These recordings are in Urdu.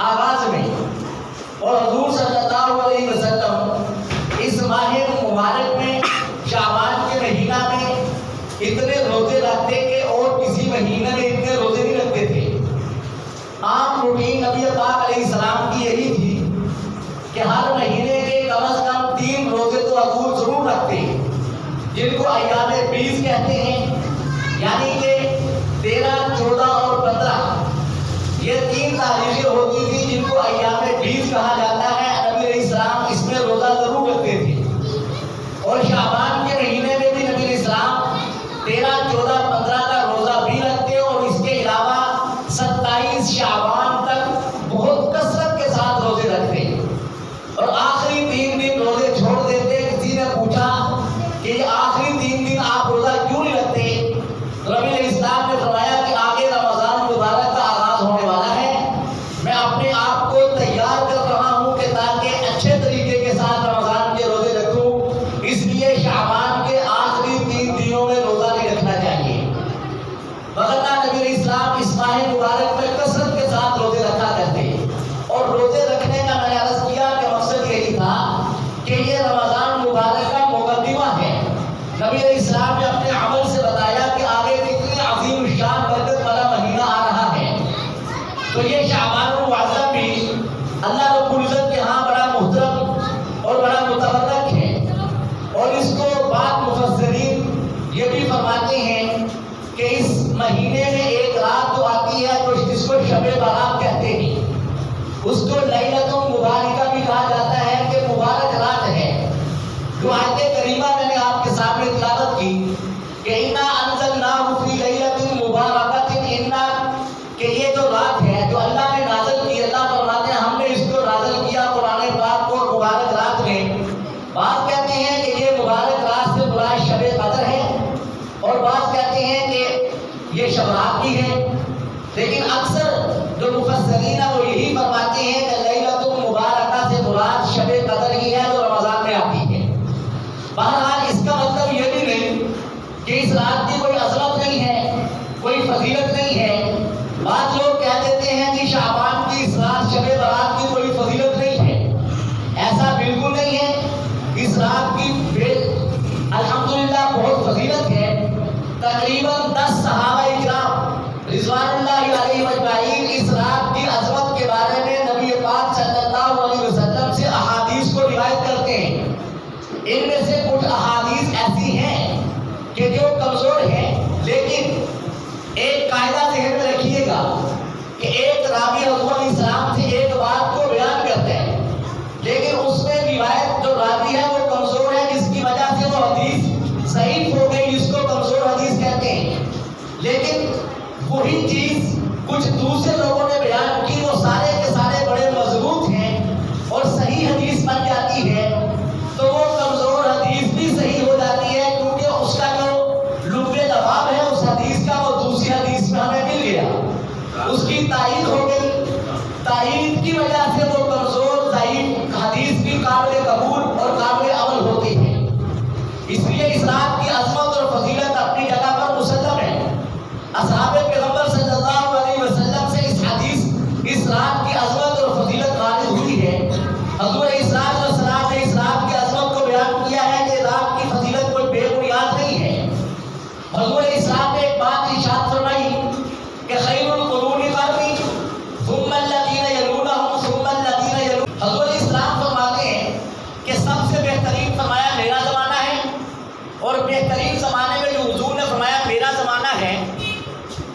آغاز میں، اور حضور صلی اللہ علیہ وسلم اس ماہ مبارک میں شعبان کے مہینہ میں اتنے روزے رکھتے کہ اور کسی مہینہ میں اتنے روزے نہیں رکھتے تھے۔ عام روٹین نبی پاک علیہ السلام کی یہی تھی کہ ہر مہینے کے کم از کم 3 روزے تو حضور ضرور رکھتے، جن کو ایام 20 کہتے ہیں، یعنی کہ 13، 14 اور 15 یہ 3 تاریخیں ہوتی تھی جن کو ایام 20 کہا جاتا ہے۔ نبی علیہ السلام اس میں روزہ ضرور رکھتے تھے، اور شعبان کے مہینے میں بھی نبی علیہ السلام 13، 14، 15 کا روزہ بھی رکھتے، اور اس کے علاوہ 27 شعبان تک بہت کثرت کے ساتھ روزے رکھتے، اور آخری 3 دن روزے چھوڑ دیتے۔ کسی نے پوچھا کہ یہ آخری 3 دن آپ روزہ کیوں نہیں رکھتے؟ نبی علیہ السلام نے فرمایا کہ آگے رمضان مبارک کا آغاز ہونے والا ہے، میں اپنے آپ کو تیار کر رہا ہوں کہ تاکہ اچھے طریقے کے ساتھ رمضان کے روزے رکھوں، اس لیے شعبان کے آخری 3 دنوں میں روزہ نہیں رکھنا چاہیے۔ وغیرہ نبی علیہ السلام اس ماہ مبارک میں کثرت کے ساتھ روزے رکھا کرتے، اور روزے رکھنے کا میں نے عرض کیا کہ مقصد یہی تھا کہ یہ رمضان مبارک کا مقدمہ ہے۔ نبی علیہ السلام نے اپنے عمل سے بتایا کہ آگے کتنی عظیم شان برکت والا مہینہ آ رہا ہے، تو یہ شعبان المعظم بھی اللہ رب العزت کے ہاں بڑا محترم اور بڑا متبرک ہے، اور اس کو بعض مفسرین یہ بھی فرماتے ہیں کہ اس مہینے میں ایک رات تو آتی ہے تو جس کو شب برات کہتے ہیں، اس کو لیلۃ مبارکہ بھی کہا جاتا ہے کہ مبارک رات ہے۔ جو آیت کریمہ میں نے آپ کے سامنے تلاوت کی کہ انا انزلناہ فی لیلۃ مبارکۃ، کہ یہ جو رات ہے جو اللہ نے نازل کی، اللہ فرماتے ہیں ہم نے اس کو نازل کیا قرآن پاک کو مبارک رات میں۔ بعض کہتے ہیں کہ یہ مبارک رات سے مراد شب قدر ہے، اور بعض کہتے ہیں کہ یہ شب رات بھی ہے، لیکن اکثر جو مفسرین ہیں وہ یہی فرماتے ہیں کہ لیلۃ مبارکہ سے مراد شب قدر ہی ہے جو رمضان میں آتی ہے۔ بہرحال اس کا مطلب یہ بھی نہیں کہ اس رات کی کوئی عظمت نہیں ہے، کوئی فضیلت نہیں ہے۔ بعض لوگ کہہ دیتے ہیں کہ شعبان کی اس رات شب برات کی کوئی فضیلت نہیں ہے، ایسا بالکل نہیں ہے۔ اس رات کی الحمدللہ بہت فضیلت ہے۔ تقریباً 10 صحابہ اکرام رضوان اللہ علیہ اجمعین اس رات کی عظمت کے بارے میں نبی پاک صلی اللہ علیہ وسلم سے احادیث کو روایت کرتے ہیں۔ ان میں سے کچھ احادیث ایسی ہیں کہ جو کمزور ہیں، لیکن ایک قاعدہ ذہن میں رکھیے گا کہ ایک راوی حضور علیہ السلام سے ایک بات کو بیان کرتا ہے، لیکن اس میں روایت جو راوی ہے وہ کمزور ہے، جس کی وجہ سے وہ حدیث ضعیف ہو گئی، جس کو کمزور حدیث کہتے ہیں۔ لیکن وہی چیز کچھ دوسرے لوگوں نے بیان کی، وہ سارے کے سارے بڑے مضبوط ہیں اور صحیح حدیث بن جاتی ہے، تو وہ کمزور حدیث بھی صحیح ہو جاتی ہے، کیونکہ اس کا جو لب لباب ہے اس حدیث کا وہ دوسری حدیث میں ہمیں مل گیا، اس کی تائید ہو گئی۔ تائید کی وجہ سے وہ کمزور ضعیف حدیث بھی قابل قبول اور قابل عمل ہوتی ہے۔ اس لیے اس رات کی عظمت اور فضیلت اپنی جگہ پر مسلم ہے۔ اصحاب پیغمبر صلی اللہ علیہ وسلم سے اس رات کی عظمت اور فضیلت وارد ہوئی ہے۔ حضور علیہ السلام نے اس رات کی عظمت کو بیان کیا ہے کہ رات کی فضیلت کوئی بے بنیاد نہیں ہے۔ حضور علیہ السلام نے ایک بات ارشاد فرمائی کہ خیر القرون قرنی ثم الذین یلونہم ثم الذین یلونہم۔ حضور علیہ السلام فرماتے ہیں کہ سب سے بہترین فرمایا میرا زمانہ ہے، اور بہترین زمانے میں جو حضور نے فرمایا میرا زمانہ ہے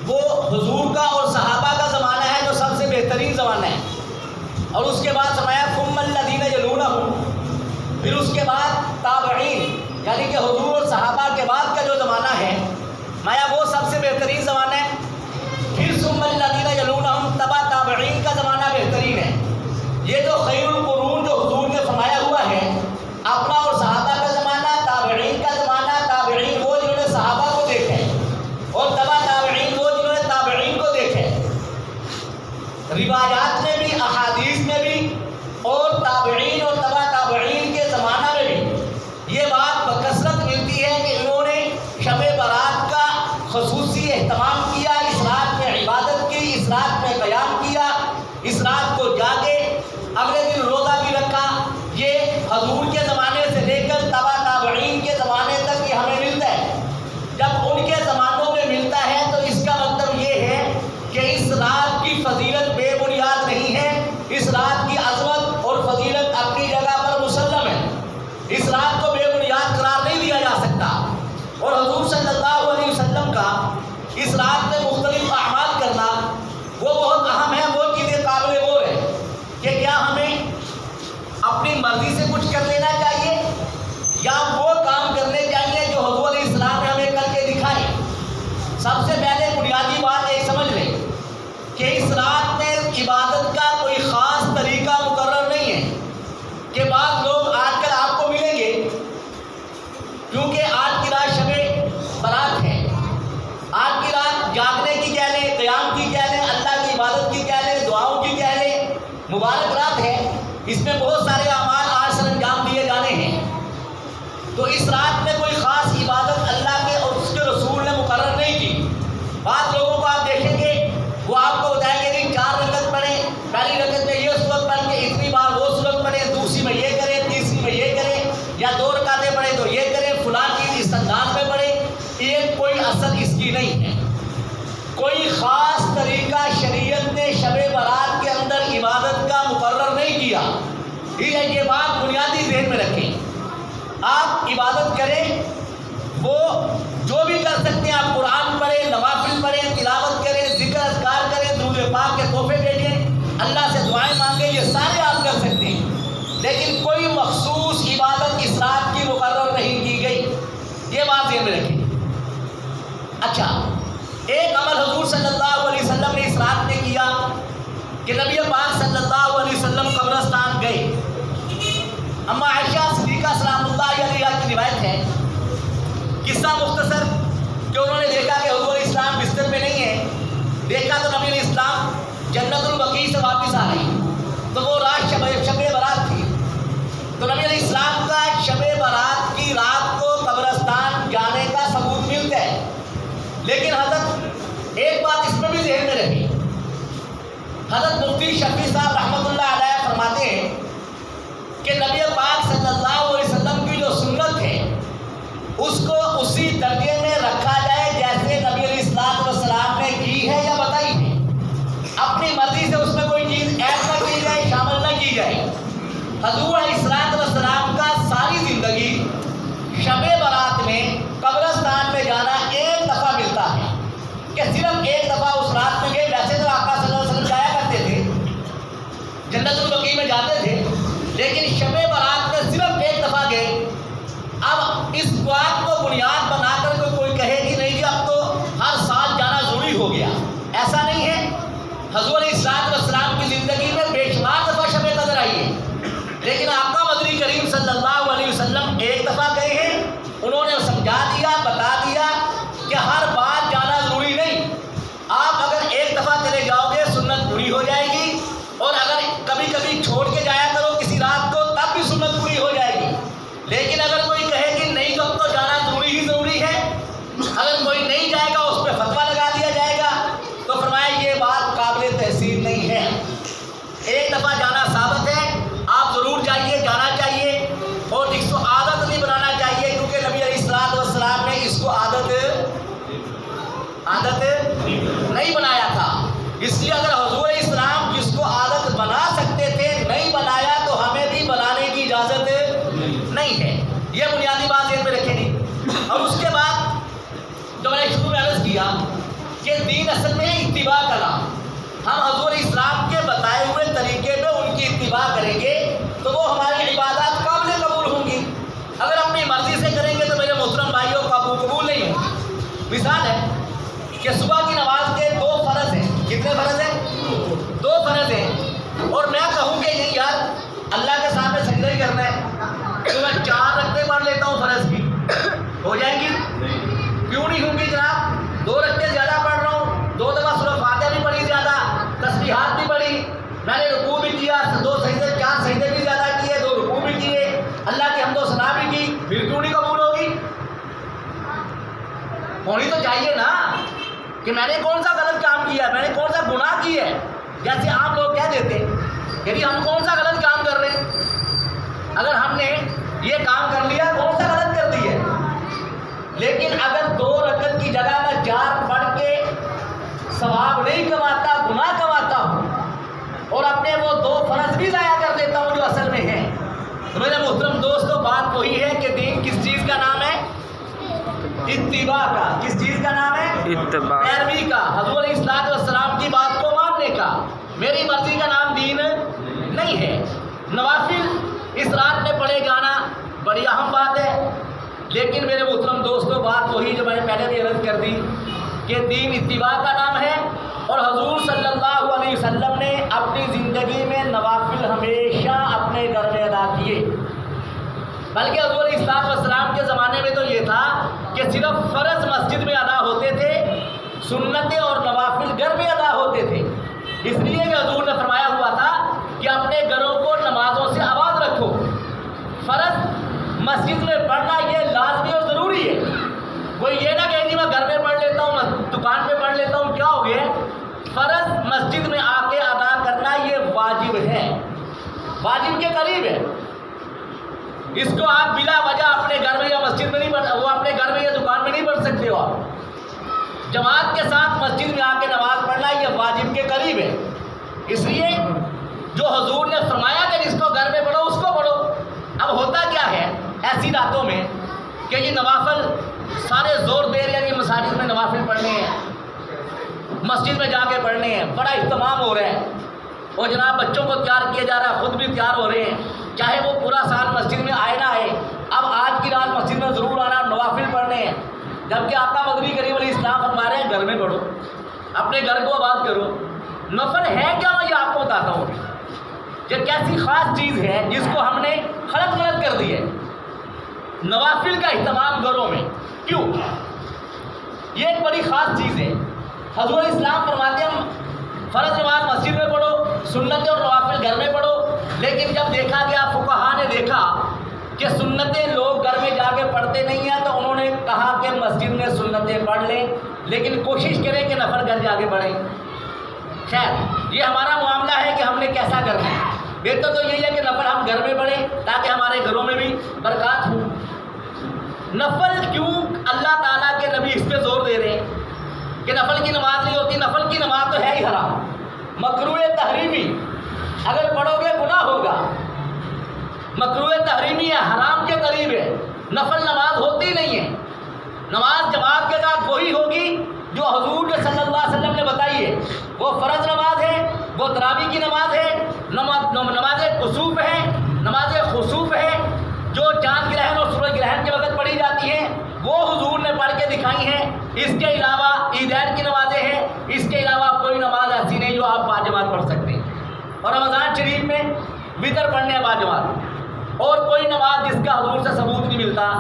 وہ حضور کا اور صحابہ کا زمانہ ہے جو سب سے بہترین زمانہ ہے، اور اس کے بعد فرمایا ثم الذین یلونہم، پھر اس کے بعد تابعین، یعنی کہ حضور اور صحابہ کے بعد کا جو زمانہ ہے مایا وہ سب سے بہترین زمانہ ہے، پھر ثم الذین یلونہم تبع تابعین کا زمانہ بہترین ہے۔ یہ جو خیر القرون جو حضور نے فرمایا ہوا ہے، اپنا اور صحابہ کا زمانہ، تابعین کا زمانہ، تابعین وہ جنہوں نے صحابہ کو دیکھا ہے، اور تبع تابعین وہ جنہوں نے تابعین کو دیکھا ہے۔ روایات میں بھی، احادیث میں بھی، اور تابعین اور تبع تابعین کے زمانہ میں بھی یہ بات بکثرت ملتی ہے کہ انہوں نے شب برات کا خصوصی اہتمام کیا، اس رات میں عبادت کی، اس رات میں قیام کیا، اس رات کو اگلے دن روزہ بھی رکھا. یہ حضور کے زمانے سے لے کر تبع تابعین کے زمانے تک یہ ہمیں ملتا ہے. جب ان کے زمانوں میں ملتا ہے تو اس کا مطلب یہ ہے کہ اس رات کی فضیلت بے بنیاد نہیں ہے. اس رات کی عظمت اور فضیلت اپنی جگہ پر مسلم ہے. اس رات کو بے بنیاد قرار نہیں دیا جا سکتا. اور حضور صلی اللہ علیہ وسلم کا اس رات میں مختلف اعمال کرنا وہ بہت اہم ہے. وہ چیزیں قابل غور ہے کہ کیا ہمیں اپنی مرضی سے کچھ کر لینا چاہیے یا وہ کام کرنے چاہیے جو حضور علیہ السلام نے ہمیں کر کے دکھائے. سب سے پہلے بنیادی بات ایک سمجھ لیں کہ اس رات میں عبادت کا کوئی خاص طریقہ مقرر نہیں ہے. کہ بعض لوگ آج کل آپ کو ملیں گے کیونکہ آج کی رات شب برات ہے. آج کی رات جاگنے کی کہہ لیں, قیام کی کہہ لیں, اللہ کی عبادت کی کہہ لیں, دعاؤں کی کہہ لیں, مبارک رات ہے. اس میں بہت سارے اعمال آج سر انجام دیے جانے ہیں. تو اس رات میں کوئی خاص عبادت اللہ کے اور اس کے رسول نے مقرر نہیں کی. بعض لوگوں کو آپ دیکھیں گے وہ آپ کو بتائیں گے کہ 4 رکعت پڑھیں, پہلی رکعت میں یہ سورت پڑھ کے اتنی بار وہ سورت پڑھیں, دوسری میں یہ کریں, تیسری میں یہ کریں, یا 2 رکعتیں پڑھیں تو یہ کریں, فلاں چیز اس انداز میں پڑھیں. یہ کوئی اثر اس کی نہیں ہے. کوئی خاص طریقہ شریعت نے شب برات کے اندر عبادت کا مقرر نہیں کیا. یہ بات بنیادی ذہن میں رکھیں. آپ عبادت کریں, وہ جو بھی کر سکتے ہیں. آپ قرآن پڑھیں, نوافل پڑھیں, تلاوت کریں, ذکر اذکار کریں, درود پاک کے تحفے بھیجیں, اللہ سے دعائیں مانگیں, یہ سارے آپ کر سکتے ہیں. لیکن کوئی مخصوص عبادت اس رات کی مقرر نہیں کی گئی. یہ بات ذہن میں رکھیں. اچھا, ایک عمل حضور صلی اللہ علیہ وسلم نے اس رات میں کیا کہ نبی پاک صلی اللہ علیہ وسلم قبرستان گئے. اما عائشہ صدیقہ سلام اللہ علیہ کی روایت ہے, قصہ مختصر, کہ انہوں نے دیکھا کہ حضور علیہ السلام بستر میں نہیں ہے. دیکھا تو نبی علیہ السلام جنت البقیع سے واپس آ رہے ہیں. تو وہ رات شب برات تھی. تو نبی علیہ السلام کا شب برات کی رات کو قبرستان جانے کا ثبوت ملتا ہے. لیکن حضرت ایک بات اس میں بھی ذہن میں رہی. حضرت مفتی شفیع صاحب رحمۃ اللہ علیہ فرماتے ہیں کہ نبی پاک صلی اللہ علیہ وسلم کی جو سنت ہے اس کو اسی درجے میں رکھا جائے جیسے نبی علیہ السلام نے کی ہے یا بتائی ہے. اپنی مرضی سے اس میں کوئی چیز ایڈ نہ کی جائے, شامل نہ کی جائے. حضور علیہ السلام کا ساری زندگی شب برات میں قبرستان میں جانا ایک دفعہ ملتا ہے کہ صرف ایک دفعہ اس رات میں گئے. ویسے تو آقا صلی اللہ علیہ وسلم جایا کرتے تھے, جنت البقیع میں جاتے تھے, لیکن شب برات میں صرف ایک دفعہ گئے. اب اس بات کو بنیاد بنا کر کوئی کہے کہ نہیں کہ اب تو ہر سال جانا ضروری ہو گیا, ایسا نہیں ہے. حضور علیہ السلام کی زندگی میں بے شمار دفعہ شب قدر آئی ہے, لیکن آقا مدنی کریم صلی اللہ علیہ وسلم ایک دفعہ گئے ہیں. انہوں نے سمجھا دیا, بتا دیا کہ ہر بار جانا ضروری نہیں. آپ اگر ایک دفعہ چلے جاؤ گے سنت پوری ہو جائے گی, اور اگر کبھی کبھی چھوڑ کے جایا کرو کسی رات کو تب بھی سنت پوری ہو جائے گی. لیکن اگر کوئی کہے کہ نہیں تو اب تو جانا ضروری ہی ضروری ہے, اگر کوئی نہیں جائے گا اس پہ فتویٰ لگا دیا جائے گا, تو فرمایا یہ بات قابل تحسین نہیں ہے. ایک دفعہ جانا ثابت ہے, آپ ضرور جائیے, جانا چاہیے, اور اس کو عادت نہیں بنانا چاہیے, کیونکہ نبی علیہ السلام نے اس کو عادت نہیں بنایا تھا. اس لیے اگر حضور علیہ السلام جس کو عادت بنا سکتے تھے نہیں بنایا تو ہمیں بھی بنانے کی اجازت نہیں ہے. یہ بنیادی بات ذہن میں رکھیں گے. اور اس کے بعد جو میں نے شروع میں عرض کیا کہ دین اصل میں اتباع کا نام. ہم حضور علیہ السلام کے بتائے ہوئے طریقے پہ ان کی اتباع کریں گے تو وہ ہماری عبادات قابل قبول ہوں گی. اگر اپنی مرضی سے کریں گے تو میرے محترم بھائیوں قبول نہیں ہوں گی. مثال ہے کہ صبح کی نماز کے 2 فرض ہیں. کتنے فرض ہیں؟ 2 فرض ہیں. اور میں کہوں کہ نہیں یار اللہ کے سامنے سجدہ ہی کرنا ہے تو میں 4 رکعتیں پڑھ لیتا ہوں فرض کی, ہو جائیں گی؟ کیوں نہیں ہوں گی جناب؟ 2 رکعتیں زیادہ پڑھ رہا ہوں, 2 دفعہ سورہ فاتحہ بھی پڑھی زیادہ, تسبیحات بھی پڑھی, میں نے رکوع بھی کیا, 2 سجدے 4 سجدے بھی زیادہ کیے, 2 رکوع بھی کیے, اللہ کی حمد و ثنا بھی کی, پھر کیوں نہیں قبول ہوگی؟ ہونی تو چاہیے نا کہ میں نے کون سا غلط کام کیا ہے, میں نے کون سا گناہ کیا ہے. جیسے عام لوگ کہہ دیتے کہ ہم کون سا غلط کام کر رہے ہیں؟ اگر ہم نے یہ کام کر لیا کون سا غلط کر دی ہے؟ لیکن اگر 2 رکعت کی جگہ میں 4 پڑھ کے ثواب نہیں کماتا، گناہ کماتا ہوں اور اپنے وہ 2 فرض بھی ضائع کر دیتا ہوں جو اصل میں ہیں، تو میرے محترم دوستو بات وہی ہے کہ دین کس چیز کا نام ہے؟ اتباع کا۔ کس چیز کا نام ہے؟ اتباع، پیروی کا، حضور علیہ الصلوۃ والسلام کی بات کو ماننے کا۔ میری مرضی کا نام دین نہیں ہے۔ نوافل اس رات میں پڑھے جانا بڑی اہم بات ہے، لیکن میرے محترم دوستو بات وہی جو میں نے پہلے بھی عرض کر دی کہ دین اتباع کا نام ہے، اور حضور صلی اللہ علیہ وسلم نے اپنی زندگی میں نوافل ہمیشہ اپنے گھر میں ادا کیے، بلکہ حضور علیہ الصلوۃ والسلام کے زمانے میں تو یہ تھا کہ صرف فرض مسجد میں ادا ہوتے تھے، سنتیں اور نوافل گھر میں ادا ہوتے تھے، اس لیے کہ حضور نے فرمایا ہوا تھا کہ اپنے گھروں کو نمازوں سے آباد رکھو۔ فرض مسجد میں پڑھنا یہ لازمی اور ضروری ہے۔ کوئی یہ نہ کہے کہ میں گھر میں پڑھ لیتا ہوں، دکان پہ پڑھ لیتا ہوں، کیا ہو گیا؟ فرض مسجد میں آ کے ادا کرنا یہ واجب ہے، واجب کے قریب ہے۔ اس کو آپ بلا وجہ اپنے گھر میں یا مسجد میں نہیں پڑھ، وہ اپنے گھر میں یا دکان میں نہیں پڑھ سکتے ہو۔ آپ جماعت کے ساتھ مسجد میں آ کے نماز پڑھنا یہ واجب کے قریب ہے۔ اس لیے جو حضور نے فرمایا کہ جس کو گھر میں پڑھو اس کو پڑھو۔ اب ہوتا کیا ہے ایسی راتوں میں کہ یہ نوافل سارے زور دے رہے ہیں کہ مساجد میں نوافل پڑھنے ہیں، مسجد میں جا کے پڑھنے ہیں، بڑا اہتمام ہو رہا ہے، اور جناب بچوں کو تیار کیا جا رہا ہے، خود بھی تیار ہو رہے ہیں، چاہے وہ پورا سال مسجد میں آئے نہ آئے، اب آج کی رات مسجد میں ضرور آنا، نوافل پڑھنے ہیں، جبکہ آقا مدنی کریم علیہ السلام فرما رہے ہیں گھر میں پڑھو، اپنے گھر کو آباد کرو۔ نفل ہے کیا میں یہ آپ کو بتاتا ہوں، یہ کیسی خاص چیز ہے جس کو ہم نے غلط کر دی ہے۔ نوافل کا اہتمام گھروں میں کیوں؟ یہ ایک بڑی خاص چیز ہے۔ حضور اسلام فرماتے ہیں فرض نماز مسجد میں پڑھو، سنتیں اور نوافل گھر میں پڑھو، لیکن جب دیکھا گیا فقہا نے دیکھا کہ سنتیں لوگ گھر میں جا کے پڑھتے نہیں ہیں تو انہوں نے کہا کہ مسجد میں سنتیں پڑھ لیں لیکن کوشش کریں کہ نفل گھر جا کے پڑھیں۔ خیر یہ ہمارا معاملہ ہے کہ ہم نے کیسا کرنا ہے، بہتر تو یہی ہے کہ نفل ہم گھر میں پڑھیں تاکہ ہمارے گھروں میں بھی برکات ہو۔ نفل کیوں اللہ تعالیٰ کے نبی اس پہ زور دے رہے ہیں کہ نفل کی نماز نہیں ہوتی؟ نفل کی نماز تو ہے ہی حرام، مکروہ تحریمی، اگر پڑھو گے گناہ ہوگا، مکروہ تحریمی ہے، حرام کے قریب ہے، نفل نماز ہوتی نہیں ہے۔ نماز جماعت کے ساتھ وہی ہوگی جو حضور صلی اللہ علیہ وسلم نے بتائی ہے، وہ فرض نماز ہے، وہ تراویح کی نماز ہے، نماز کسوف ہے، نماز خسوف ہے جو چاند گرہن اور سورج گرہن کے وقت پڑھی جاتی ہیں، وہ حضور نے پڑھ کے دکھائی ہیں۔ اس کے علاوہ عیدین کی نمازیں ہیں، اس کے علاوہ کوئی نماز ایسی نہیں جو آپ باجماعت پڑھ سکتے ہیں، اور رمضان شریف میں وطر پڑھنے باجماعت، اور کوئی نماز جس کا حضور سے ثبوت نہیں ملتا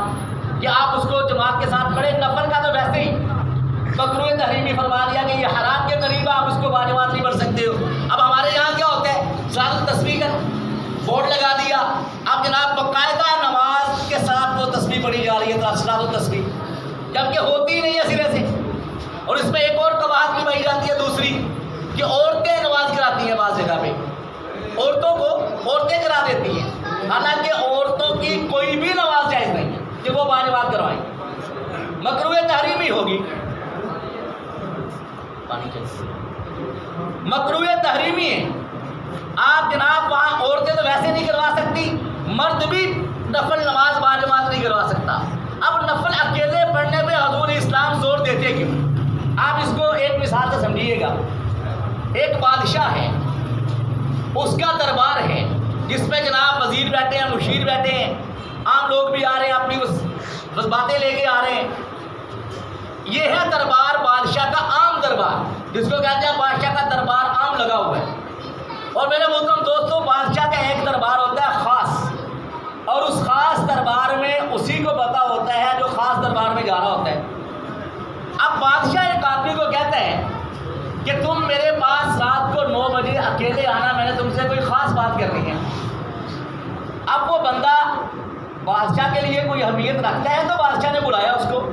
کہ آپ اس کو جماعت کے ساتھ پڑھیں۔ نفل کا تو ویسے ہی مکروہ تحریمی فرما دیا کہ یہ حرام کے قریب آپ اس کو باجماعت نہیں پڑھ سکتے ہو۔ اب ہمارے یہاں کیا ہوتا ہے، صلاۃ التسبیح کا بورڈ لگا دیا، اب جناب باقاعدہ نماز کے ساتھ وہ تسبیح پڑھی جا رہی ہے، صلاۃ التسبیح، جبکہ ہوتی ہی نہیں ہے سرے سے۔ اور اس میں ایک اور قباحت بھی پائی جاتی ہے دوسری کہ عورتیں نماز کراتی ہیں، بعض جگہ پہ عورتوں کو عورتیں کرا دیتی ہیں، حالانکہ عورتوں کی کوئی بھی نماز جائز نہیں ہے کہ وہ باجماعت کروائیں، مکروہ تحریمی ہوگی، مکروہ تحریمی ہے۔ آپ جناب وہاں عورتیں تو ویسے نہیں کروا سکتی، مرد بھی نفل نماز باجماعت نہیں کروا سکتا۔ اب نفل اکیلے پڑھنے پہ حضور اسلام زور دیتے کیوں؟ آپ اس کو ایک مثال سے سمجھیے گا۔ ایک بادشاہ ہے، اس کا دربار ہے جس میں جناب وزیر بیٹھے ہیں، مشیر بیٹھے ہیں، عام لوگ بھی آ رہے ہیں، اپنی بس باتیں لے کے آ رہے ہیں۔ یہ ہے دربار، بادشاہ کا عام دربار، جس کو کہتے ہیں بادشاہ کا دربار عام لگا ہوا ہے۔ اور میرے محترم دوستوں، بادشاہ کا ایک دربار ہوتا ہے خاص، اور اس خاص دربار میں اسی کو پتہ ہوتا ہے جو خاص دربار میں جا رہا ہوتا ہے۔ اب بادشاہ ایک آدمی کو کہتا ہے کہ تم میرے پاس رات کو 9 بجے اکیلے آنا، میں نے تم سے کوئی خاص بات کرنی ہے۔ اب وہ بندہ بادشاہ کے لیے کوئی اہمیت رکھتا ہے تو بادشاہ نے بلایا اس کو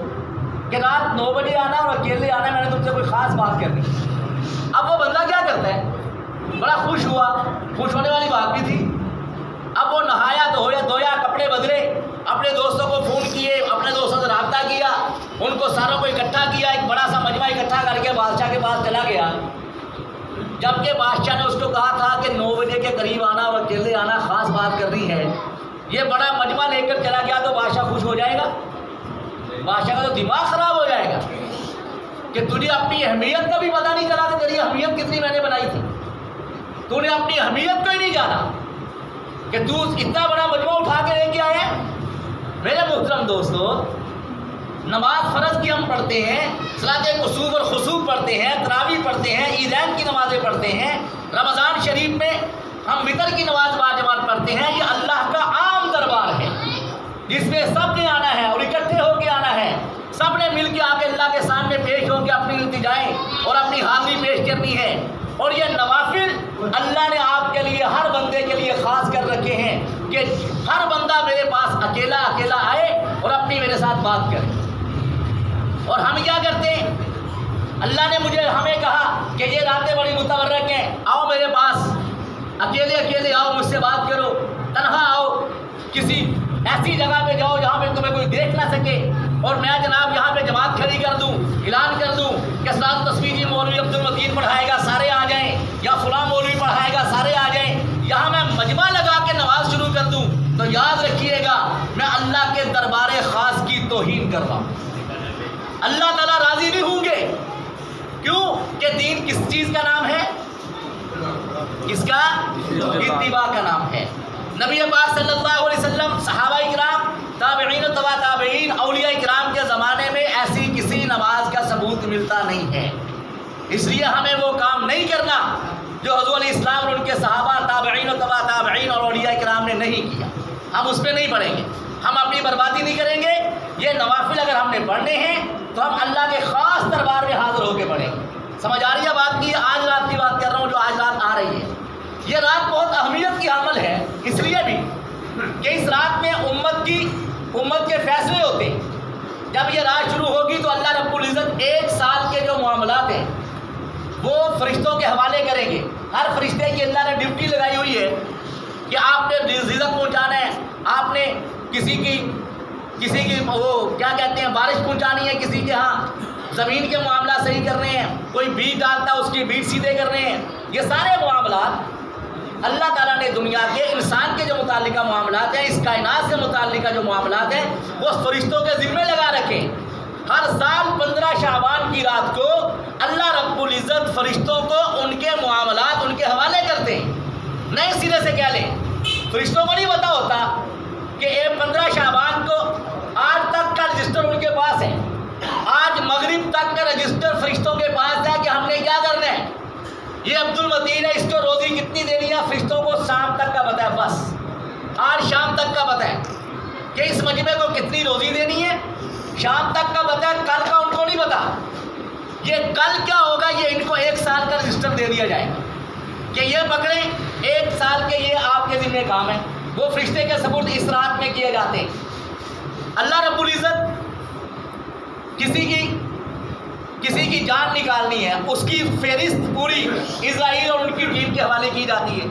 کہ رات 9 بجے آنا اور اکیلے آنا، میں نے تم سے کوئی خاص بات کرنی ہے۔ اب وہ بندہ کیا کرتا ہے، بڑا خوش ہوا خوش ہونے والی بات بھی تھی۔ اب وہ نہایا دھویا کپڑے بدلے، اپنے دوستوں کو فون کیے، اپنے دوستوں سے رابطہ کیا، ان کو ساروں کو اکٹھا کیا، ایک بڑا سا مجمع اکٹھا کر کے بادشاہ کے پاس چلا گیا۔ جبکہ بادشاہ نے اس کو کہا تھا کہ 9 بجے کے قریب آنا اور اکیلے آنا، خاص بات کرنی ہے، یہ بڑا مجمع لے کر چلا گیا تو بادشاہ خوش ہو جائے گا؟ بادشاہ کا تو دماغ خراب ہو جائے گا کہ تجھے اپنی اہمیت کا بھی پتہ نہیں چلا کہ تیری اہمیت کتنی میں نے بنائی تھی، تو نے اپنی اہمیت کو ہی نہیں جانا کہ تو اتنا بڑا مجمع اٹھا کے لے کے آئے۔ میرے محترم دوستو، نماز فرض کی ہم پڑھتے ہیں، صلاۃ کسوف اور خسوف پڑھتے ہیں، تراویح پڑھتے ہیں، عیدین کی نمازیں پڑھتے ہیں، رمضان شریف میں ہم وتر کی نماز باجماعت پڑھتے ہیں۔ یہ اللہ کا عام دربار ہے جس میں سب نے آنا ہے اور اکٹھے ہو کے آنا ہے، سب نے مل کے آ کے اللہ کے سامنے پیش ہو کے اپنی التجائیں اور اپنی حاضری پیش کرنی ہے۔ اور یہ نوافل اللہ نے آپ کے لیے، ہر بندے کے لیے خاص کر رکھے ہیں کہ ہر بندہ میرے پاس اکیلا آئے اور اپنی میرے ساتھ بات کرے۔ اور ہم کیا کرتے ہیں؟ اللہ نے ہمیں کہا کہ یہ راتیں بڑی متبرک ہیں، آؤ میرے پاس، اکیلے آؤ، مجھ سے بات کرو، تنہا آؤ، کسی ایسی جگہ پہ جاؤ جہاں پہ تمہیں کوئی دیکھ نہ سکے، اور میں جناب یہاں پہ جماعت کھڑی کر دوں، اعلان کر دوں کہ صلاۃ تصویری مولوی عبد المتین پڑھائے گا، سارے آ جائیں، یا فلاں مولوی پڑھائے گا، سارے آ جائیں، یہاں میں مجمع لگا کے نماز شروع کر دوں، تو یاد رکھیے گا میں اللہ کے دربار خاص کی توہین کر رہا ہوں۔ اللہ تعالیٰ راضی نہیں ہوں گے۔ کیوں؟ کہ دین کس چیز کا نام ہے؟ کس کا؟ اتباع کا نام ہے۔ نبی پاک صلی اللہ علیہ وسلم، صحابہ اکرام، تابعین و تبع تابعین، اولیاء اکرام کے زمانے میں ایسی کسی نماز کا ثبوت ملتا نہیں ہے۔ اس لیے ہمیں وہ کام نہیں کرنا جو حضور علیہ السلام اور ان کے صحابہ، تابعین و تبع تابعین اور اولیاء اکرام نے نہیں کیا۔ ہم اس پہ نہیں پڑھیں گے، ہم اپنی بربادی نہیں کریں گے۔ یہ نوافل اگر ہم نے پڑھنے ہیں تو ہم اللہ کے خاص دربار میں حاضر ہو کے پڑھیں گے۔ سمجھ آ رہی ہے بات کی؟ آج رات کی بات کر رہا ہوں جو آج رات آ رہی ہے۔ یہ رات بہت اہمیت کی حامل ہے، اس لیے بھی کہ اس رات میں امت کے فیصلے ہوتے ہیں۔ جب یہ رات شروع ہوگی تو اللہ رب العزت 1 سال کے جو معاملات ہیں وہ فرشتوں کے حوالے کریں گے۔ ہر فرشتے کی اللہ نے ڈیوٹی لگائی ہوئی ہے کہ آپ نے رزق پہنچانا ہے، آپ نے کسی کی وہ کیا کہتے ہیں بارش پہنچانی ہے، کسی کے ہاں زمین کے معاملات صحیح کرنے ہیں، کوئی بیج ڈالتا ہے اس کی بیج سیدھے کرنے ہیں۔ یہ سارے معاملات اللہ تعالیٰ نے دنیا کے انسان کے جو متعلقہ معاملات ہیں، اس کائنات سے متعلقہ جو معاملات ہیں، وہ فرشتوں کے ذمے لگا رکھے۔ ہر سال 15 شعبان کی رات کو اللہ رب العزت فرشتوں کو ان کے معاملات ان کے حوالے کرتے ہیں۔ نئے سرے سے کہہ لیں، فرشتوں کو نہیں پتا ہوتا کہ 15 شعبان کو آج تک کا رجسٹر ان کے پاس ہے، آج مغرب تک کا رجسٹر فرشتوں کے پاس ہے کہ ہم نے کیا کرنا ہے۔ یہ عبد المتین ہے، اس کو روزی کتنی دینی ہے، فرشتوں کو شام تک کا پتہ ہے، بس آج شام تک کا پتہ ہے کہ اس مجمع کو کتنی روزی دینی ہے، شام تک کا پتہ ہے، کل کا ان کو نہیں پتا۔ یہ کل کیا ہوگا یہ ان کو 1 سال کا رجسٹر دے دیا جائے گا کہ یہ پکڑیں 1 سال کے یہ آپ کے ذمہ کام ہے۔ وہ فرشتے کے سپرد اس رات میں کیے جاتے ہیں۔ اللہ رب العزت کسی کی جان نکالنی ہے، اس کی فہرست پوری اسرائیل اور ان کی ٹیم کے حوالے کی جاتی ہے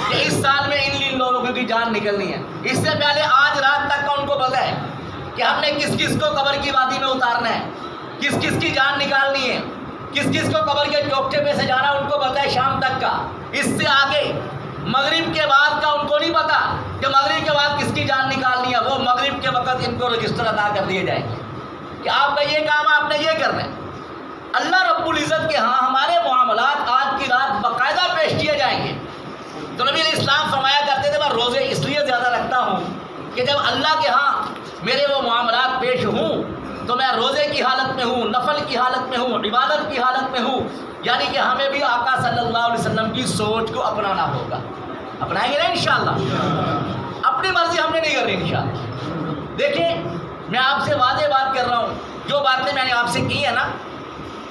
کہ اس سال میں ان لوگوں کی جان نکلنی ہے۔ اس سے پہلے آج رات تک کا ان کو پتہ ہے کہ ہم نے کس کس کو قبر کی وادی میں اتارنا ہے، کس کس کی جان نکالنی ہے، کس کس کو قبر کے چوکٹے پہ سے جانا ان کو پتہ ہے شام تک کا۔ اس سے آگے مغرب کے بعد کا ان کو نہیں پتا کہ مغرب کے بعد کس کی جان نکالنی ہے۔ وہ مغرب کے وقت ان کو رجسٹر عطا کر دیے جائیں گے کہ آپ کا یہ کام ہے، آپ نے یہ کرنا ہے۔ اللہ رب العزت کے ہاں ہمارے معاملات آج کی رات باقاعدہ پیش کیے جائیں گے۔ تو نبی علیہ السلام فرمایا کرتے تھے میں روزے اس لیے زیادہ رکھتا ہوں کہ جب اللہ کے ہاں میرے وہ معاملات پیش ہوں تو میں روزے کی حالت میں ہوں، نفل کی حالت میں ہوں، عبادت کی حالت میں ہوں، یعنی کہ ہمیں بھی آقا صلی اللہ علیہ وسلم کی سوچ کو اپنانا ہوگا۔ اپنائیں گے نا انشاءاللہ؟ اپنی مرضی ہم نے نہیں کرنی انشاءاللہ۔ دیکھیں میں آپ سے واضح بات کر رہا ہوں، جو باتیں میں نے آپ سے کی ہیں نا،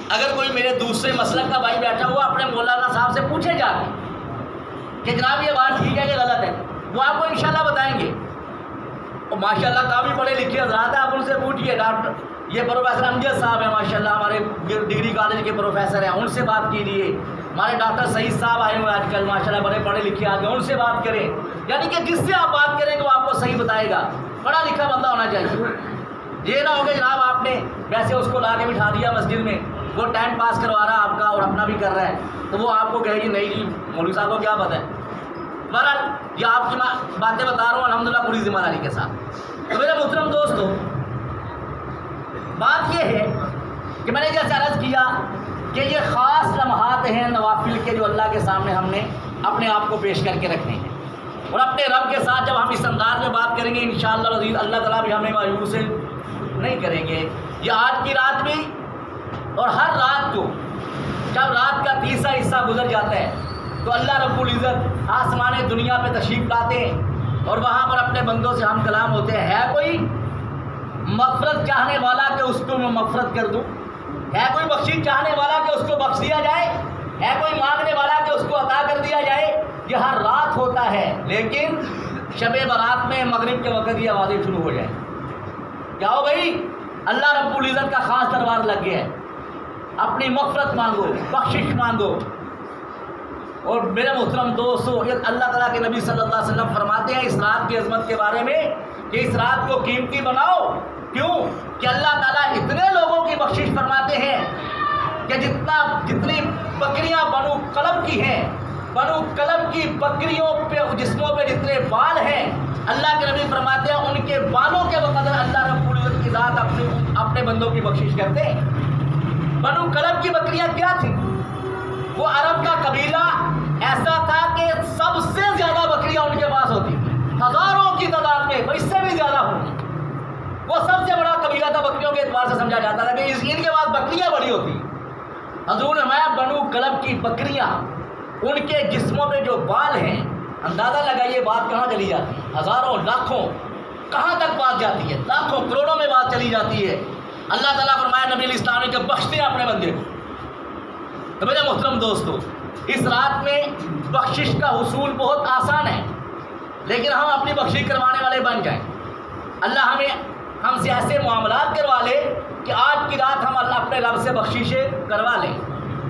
اگر کوئی میرے دوسرے مسلک کا بھائی بیٹھا ہوا اپنے مولانا صاحب سے پوچھے جا کے کہ جناب یہ بات ٹھیک ہے کہ غلط ہے، وہ آپ کو انشاءاللہ بتائیں گے۔ اور ماشاءاللہ کافی پڑھے لکھے حضرات ہیں، آپ ان سے پوچھیے۔ ڈاکٹر یہ پروفیسر امجد صاحب ہیں، ماشاءاللہ ہمارے ڈگری کالج کے پروفیسر ہیں، ان سے بات کیجیے۔ ہمارے ڈاکٹر سعید صاحب آئے ہوئے آج کل ماشاءاللہ، بڑے پڑھے لکھے آدمی، ان سے بات کریں، یعنی کہ جس سے آپ بات کریں گے وہ آپ کو صحیح بتائے گا، پڑھا لکھا بندہ ہونا چاہیے۔ یہ نہ ہو کہ جناب آپ نے ویسے اس کو لا کے بٹھا دیا مسجد میں، وہ ٹائم پاس کروا رہا آپ کا اور اپنا بھی کر رہا ہے، تو وہ آپ کو کہے گی نہیں جی مولوی صاحب کو کیا پتہ ہے۔ بہرحال یہ آپ کی باتیں بتا رہا ہوں الحمدللہ پوری ذمہ داری کے ساتھ۔ تو میرے محترم دوستو، بات یہ ہے کہ میں نے جیسے عرض کیا کہ یہ خاص لمحات ہیں نوافل کے، جو اللہ کے سامنے ہم نے اپنے آپ کو پیش کر کے رکھنے ہیں، اور اپنے رب کے ساتھ جب ہم اس انداز میں بات کریں گے انشاءاللہ العزیز، اللہ تعالیٰ بھی ہمیں مایوس نہیں کریں گے۔ یہ آج کی رات بھی اور ہر رات کو جب رات کا تیسرا حصہ گزر جاتا ہے تو اللہ رب العزت آسمان دنیا پہ تشریف لاتے ہیں اور وہاں پر اپنے بندوں سے ہم کلام ہوتے ہیں۔ ہے کوئی مغفرت چاہنے والا کہ اس کو میں مغفرت کر دوں؟ ہے کوئی بخشش چاہنے والا کہ اس کو بخش دیا جائے؟ ہے کوئی مانگنے والا کہ اس کو عطا کر دیا جائے؟ یہ ہر رات ہوتا ہے، لیکن شب برات میں مغرب کے وقت یہ آوازیں شروع ہو جائیں، جاؤ بھائی اللہ رب العزت کا خاص دربار لگ گیا ہے، اپنی مغفرت مانگو، بخشش مانگو۔ اور میرے محترم دوستو، اللہ تعالیٰ کے نبی صلی اللہ علیہ وسلم فرماتے ہیں اس رات کی عظمت کے بارے میں کہ اس رات کو قیمتی بناؤ۔ کیوں کہ اللہ تعالیٰ اتنے لوگوں کی بخشش فرماتے ہیں کہ جتنی بکریاں بنو کلب کی ہیں، بنو کلب کی بکریوں پہ جسموں پہ جتنے بال ہیں، اللہ کے نبی فرماتے ہیں ان کے بالوں کے بقدر اللہ رب العزت کی ذات اپنے بندوں کی بخشش کرتے ہیں۔ بنو کلب کی بکریاں کیا تھیں؟ وہ عرب کا قبیلہ ایسا تھا کہ سب سے زیادہ بکریاں ان کے پاس ہوتی تھیں، ہزاروں کی تعداد میں، اس سے بھی زیادہ ہوں گی۔ وہ سب سے بڑا قبیلہ تھا، بکریوں کے اعتبار سے سمجھا جاتا تھا کہ ان کے پاس بکریاں بڑی ہوتی۔ حضور نے بنو کلب کی بکریاں، ان کے جسموں پہ جو بال ہیں، اندازہ لگائیے بات کہاں چلی جاتی ہے، ہزاروں لاکھوں کہاں تک بات جاتی ہے، لاکھوں کروڑوں میں بات چلی جاتی ہے۔ اللہ تعالیٰ فرمایا نبی علیہ السلام نے کہ بخشتے ہیں اپنے بندے کو۔ تو میرے محترم دوستو، اس رات میں بخشش کا حصول بہت آسان ہے، لیکن ہم اپنی بخشش کروانے والے بن جائیں۔ اللہ ہم سے ایسے معاملات کروا لے کہ آج کی رات ہم اللہ اپنے رب سے بخششیں کروا لیں،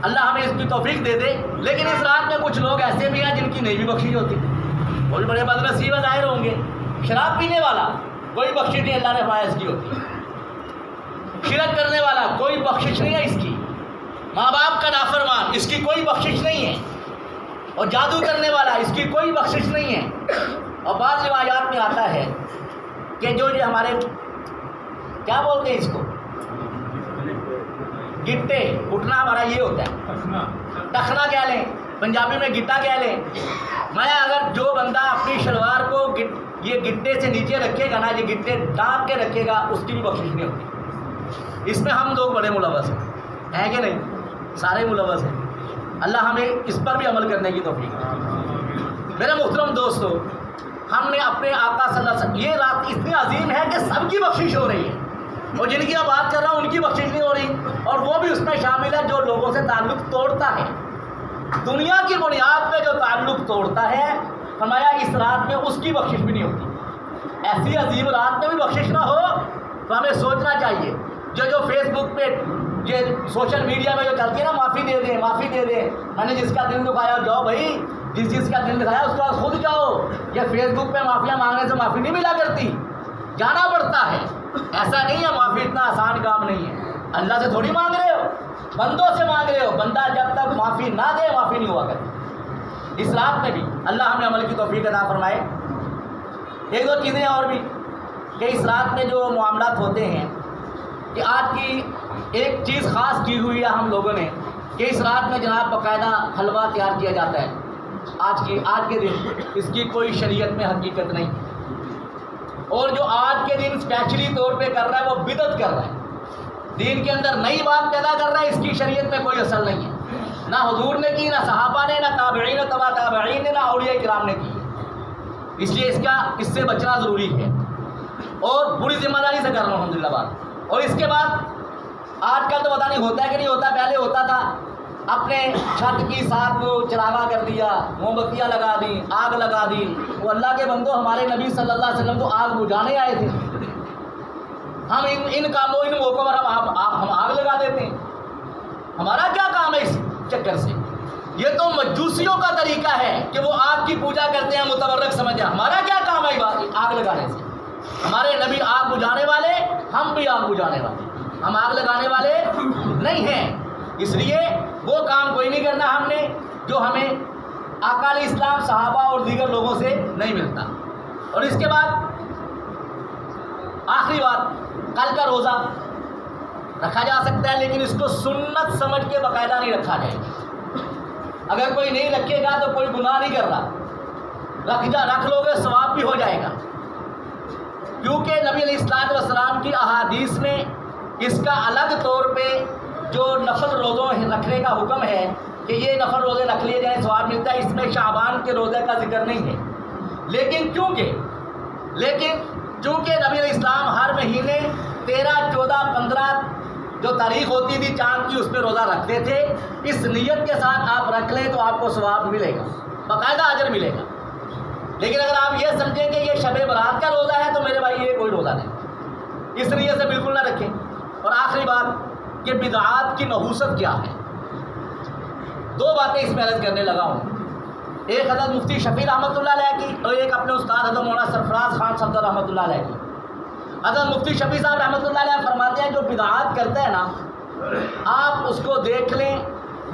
اللہ ہمیں اس کی توفیق دے دے۔ لیکن اس رات میں کچھ لوگ ایسے بھی ہیں جن کی نہیں بھی بخشش ہوتی، وہ بھی بڑے بدنصیب ظاہر ہوں گے۔ شراب پینے والا کوئی بخشش نہیں اللہ نے فائز کی ہوتی، شرک کرنے والا کوئی بخشش نہیں ہے اس کی، ماں باپ کا نافرمان اس کی کوئی بخشش نہیں ہے، اور جادو کرنے والا اس کی کوئی بخشش نہیں ہے۔ اور بعض روایات میں آتا ہے کہ جو ہمارے کیا بولتے ہیں اس کو، گٹے، گھٹنا ہمارا یہ ہوتا ہے، ٹخنا کہہ لیں، پنجابی میں گٹا کہہ لیں۔ میں اگر جو بندہ اپنی شلوار کو یہ گٹے سے نیچے رکھے گا نا، یہ گٹے ڈانپ کے رکھے گا، اس کی بھی بخشش نہیں ہوتی۔ اس میں ہم لوگ بڑے ملوث ہیں کہ نہیں؟ سارے ملوث ہیں۔ اللہ ہمیں اس پر بھی عمل کرنے کی توفیق دے۔ میرے محترم دوستو، ہم نے اپنے آقا صلی اللہ علیہ وسلم، یہ رات اتنی عظیم ہے کہ سب کی بخشش ہو رہی ہے، اور جن کی میں بات کر رہا ہوں ان کی بخشش نہیں ہو رہی، اور وہ بھی اس میں شامل ہے جو لوگوں سے تعلق توڑتا ہے، دنیا کی بنیاد پہ جو تعلق توڑتا ہے، فرمایا اس رات میں اس کی بخشش بھی نہیں ہوتی۔ ایسی عظیم رات میں بھی بخشش نہ ہو تو ہمیں سوچنا چاہیے۔ جو فیس بک پہ، یہ سوشل میڈیا میں جو چلتی ہے نا، معافی دے دیں، معافی دے دیں، میں نے جس کا دل دکھایا، جاؤ بھائی، جس کا دل دکھایا اس کے بعد خود جاؤ۔ یہ فیس بک پہ معافیاں مانگنے سے معافی نہیں ملا کرتی، جانا پڑتا ہے۔ ایسا نہیں ہے، معافی اتنا آسان کام نہیں ہے، اللہ سے تھوڑی مانگ رہے ہو، بندوں سے مانگ رہے ہو۔ بندہ جب تک معافی نہ دے معافی نہیں ہوا کرتی۔ اس رات میں بھی اللہ ہمیں عمل کی توفیق عطا فرمائے۔ ایک دو چیزیں اور بھی کہ اس رات میں جو معاملات ہوتے ہیں، کہ آج کی ایک چیز خاص کی ہوئی ہے ہم لوگوں نے کہ اس رات میں جناب باقاعدہ حلوہ تیار کیا جاتا ہے۔ آج کے دن اس کی کوئی شریعت میں حقیقت نہیں، اور جو آج کے دن اسپیشلی طور پہ کر رہا ہے وہ بدعت کر رہا ہے، دین کے اندر نئی بات پیدا کر رہا ہے، اس کی شریعت میں کوئی اصل نہیں ہے، نہ حضور نے کی، نہ صحابہ نے، نہ تابعین تبع تابعین نے، نہ اولیاء کرام نے کی۔ اس لیے اس سے بچنا ضروری ہے، اور پوری ذمہ داری سے کر رہا ہوں الحمدللہ بات۔ اور اس کے بعد آج کل تو پتہ نہیں ہوتا ہے کہ نہیں ہوتا، پہلے ہوتا تھا، اپنے چھت کی ساتھ وہ چراغا کر دیا، موم بتیاں لگا دی، آگ لگا دی۔ وہ اللہ کے بندو، ہمارے نبی صلی اللہ علیہ وسلم تو آگ بجھانے آئے تھے، ہم ان کاموں، ان موقعوں پر ہم آگ لگا دیتے ہیں۔ ہمارا کیا کام ہے اس چکر سے؟ یہ تو مجوسیوں کا طریقہ ہے کہ وہ آگ کی پوجا کرتے ہیں، متبرک سمجھتے ہیں۔ ہمارا کیا کام ہے آگ لگانے سے؟ ہمارے نبی آگ بجھانے والے، ہم بھی آگ بجھانے والے، ہم آگ لگانے والے نہیں ہیں۔ اس لیے وہ کام کوئی نہیں کرنا ہم نے جو ہمیں آقا علیہ السلام، صحابہ اور دیگر لوگوں سے نہیں ملتا۔ اور اس کے بعد آخری بات، کل کا روزہ رکھا جا سکتا ہے، لیکن اس کو سنت سمجھ کے باقاعدہ نہیں رکھا جائے گا۔ اگر کوئی نہیں رکھے گا تو کوئی گناہ نہیں کر رہا، رکھ لو گے ثواب بھی ہو جائے گا، کیونکہ نبی علیہ الصلوۃ والسلام کی احادیث میں اس کا الگ طور پہ جو نفل روزوں رکھنے کا حکم ہے کہ یہ نفل روزے رکھ لیے جائیں ثواب ملتا ہے، اس میں شعبان کے روزے کا ذکر نہیں ہے۔ لیکن چونکہ نبی علیہ السلام ہر مہینے 13، 14، 15 جو تاریخ ہوتی تھی چاند کی، اس پہ روزہ رکھتے تھے، اس نیت کے ساتھ آپ رکھ لیں تو آپ کو ثواب ملے گا، باقاعدہ اجر ملے گا۔ لیکن اگر آپ یہ سمجھیں کہ یہ شب برات کا روزہ ہے تو میرے بھائی یہ کوئی روزہ نہیں، اس نیت سے بالکل نہ رکھیں۔ اور آخری بات کہ بدعات کی نحوست کیا ہے، دو باتیں اس میں عرض کرنے لگا ہوں، ایک حضرت مفتی شفیع رحمۃ اللہ علیہ کی اور ایک اپنے استاد حضرت مولانا سرفراز خان صفدر رحمۃ اللہ علیہ کی۔ حضرت مفتی شفیع صاحب رحمۃ اللہ علیہ فرماتے ہیں جو بدعات کرتا ہے نا، آپ اس کو دیکھ لیں،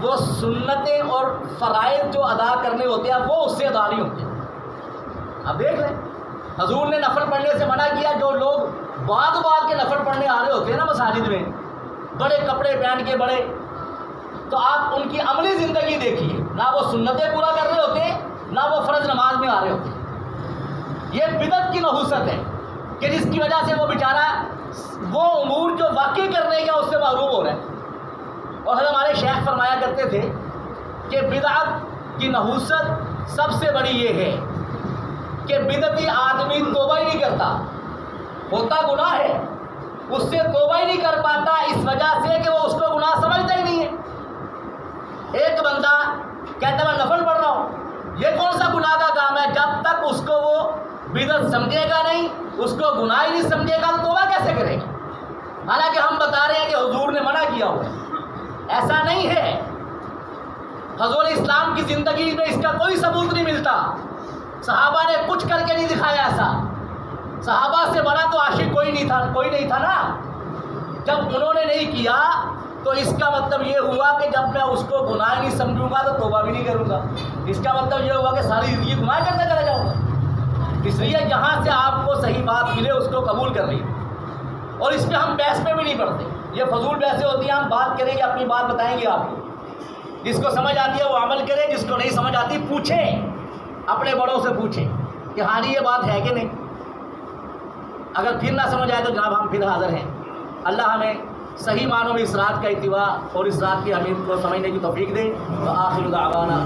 وہ سنتیں اور فرائض جو ادا کرنے ہوتے ہیں وہ اس سے ادا نہیں ہوتے۔ اب دیکھ لیں، حضور نے نفل پڑھنے سے منع کیا، جو لوگ بعد کے نفل پڑھنے آ رہے ہوتے ہیں نا مساجد میں، بڑے کپڑے پہن کے بڑے، تو آپ ان کی عملی زندگی دیکھیے، نہ وہ سنتیں پورا کر رہے ہوتے نہ وہ فرض نماز میں آ رہے ہوتے۔ یہ بدعت کی نحوست ہے کہ جس کی وجہ سے وہ بیچارہ وہ امور جو واقعی کرنے کا اس سے محروم ہو رہا ہے۔ اور حضرت ہمارے شیخ فرمایا کرتے تھے کہ بدعت کی نحوست سب سے بڑی یہ ہے کہ بدعتی آدمی توبہ ہی نہیں کرتا، ہوتا گناہ ہے، اس سے توبہ ہی نہیں کر پاتا، اس وجہ سے کہ وہ اس کو گناہ سمجھتا ہی نہیں ہے۔ ایک بندہ کہتا میں نفل پڑھ رہا ہوں، یہ کون سا گناہ کا کام ہے؟ جب تک اس کو وہ بدعت سمجھے گا نہیں، اس کو گناہ ہی نہیں سمجھے گا تو توبہ کیسے کرے گا؟ حالانکہ ہم بتا رہے ہیں کہ حضور نے منع کیا ہوا ہے، ایسا نہیں ہے۔ حضور اسلام کی زندگی میں اس کا کوئی ثبوت نہیں ملتا، صحابہ نے کچھ کر کے نہیں دکھایا ایسا۔ صحابہ سے بڑا تو عاشق کوئی نہیں تھا نا۔ جب انہوں نے نہیں کیا تو اس کا مطلب یہ ہوا کہ جب میں اس کو گناہ نہیں سمجھوں گا تو توبہ بھی نہیں کروں گا، اس کا مطلب یہ ہوا کہ ساری زندگی گناہ کرتا چلا جاؤں گا۔ اس لیے جہاں سے آپ کو صحیح بات ملے اس کو قبول کر لیجیے، اور اس پہ ہم بحث میں بھی نہیں پڑھتے، یہ فضول بحثیں ہوتی ہیں، ہم بات کریں گے، اپنی بات بتائیں گے آپ کو، جس کو سمجھ آتی ہے وہ عمل کرے، جس کو نہیں سمجھ آتی پوچھیں، اپنے بڑوں سے پوچھیں کہ ہاں جی یہ بات ہے کہ نہیں۔ اگر پھر نہ سمجھ آئے تو جناب ہم پھر حاضر ہیں۔ اللہ ہمیں صحیح معنوں میں اس رات کا اتباع اور اس رات کی اہمیت کو سمجھنے کی توفیق دے۔ وآخر دعوانا